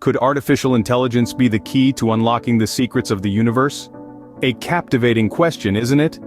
Could artificial intelligence be the key to unlocking the secrets of the universe? A captivating question, isn't it?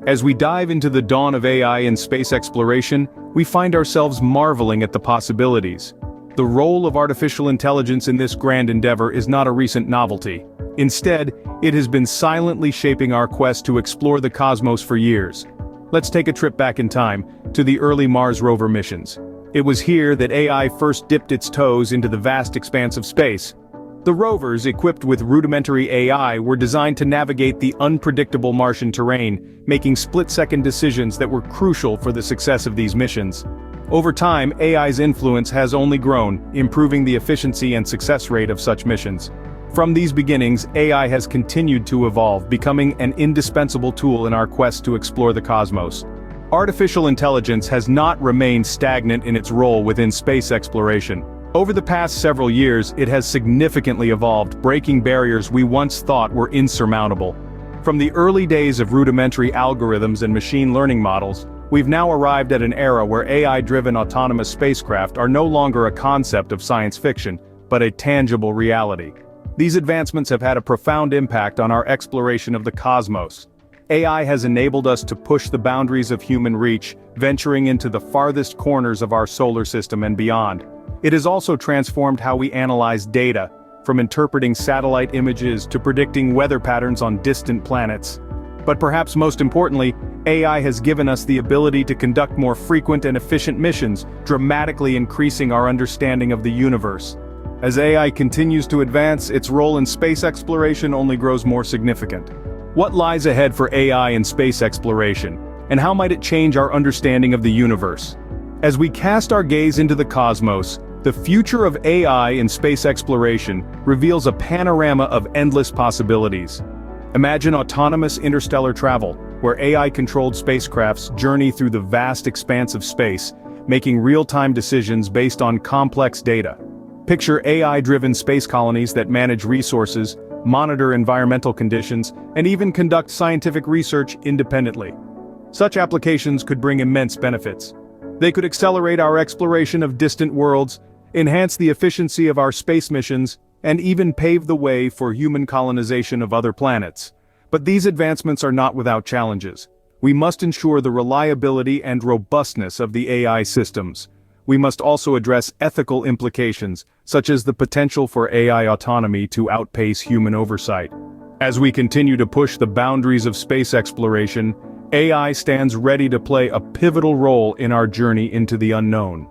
As we dive into the dawn of AI in space exploration, we find ourselves marveling at the possibilities. The role of artificial intelligence in this grand endeavor is not a recent novelty. Instead, it has been silently shaping our quest to explore the cosmos for years. Let's take a trip back in time, to the early Mars rover missions. It was here that AI first dipped its toes into the vast expanse of space. The rovers, equipped with rudimentary AI, were designed to navigate the unpredictable Martian terrain, making split-second decisions that were crucial for the success of these missions. Over time, AI's influence has only grown, improving the efficiency and success rate of such missions. From these beginnings, AI has continued to evolve, becoming an indispensable tool in our quest to explore the cosmos. Artificial intelligence has not remained stagnant in its role within space exploration. Over the past several years, it has significantly evolved, breaking barriers we once thought were insurmountable. From the early days of rudimentary algorithms and machine learning models, we've now arrived at an era where AI-driven autonomous spacecraft are no longer a concept of science fiction, but a tangible reality. These advancements have had a profound impact on our exploration of the cosmos. AI has enabled us to push the boundaries of human reach, venturing into the farthest corners of our solar system and beyond. It has also transformed how we analyze data, from interpreting satellite images to predicting weather patterns on distant planets. But perhaps most importantly, AI has given us the ability to conduct more frequent and efficient missions, dramatically increasing our understanding of the universe. As AI continues to advance, its role in space exploration only grows more significant. What lies ahead for AI in space exploration, and how might it change our understanding of the universe? As we cast our gaze into the cosmos, the future of AI in space exploration reveals a panorama of endless possibilities. Imagine autonomous interstellar travel, where AI-controlled spacecrafts journey through the vast expanse of space, making real-time decisions based on complex data. Picture AI-driven space colonies that manage resources, monitor environmental conditions, and even conduct scientific research independently. Such applications could bring immense benefits. They could accelerate our exploration of distant worlds, enhance the efficiency of our space missions, and even pave the way for human colonization of other planets. But these advancements are not without challenges. We must ensure the reliability and robustness of the AI systems. We must also address ethical implications, such as the potential for AI autonomy to outpace human oversight. As we continue to push the boundaries of space exploration, AI stands ready to play a pivotal role in our journey into the unknown.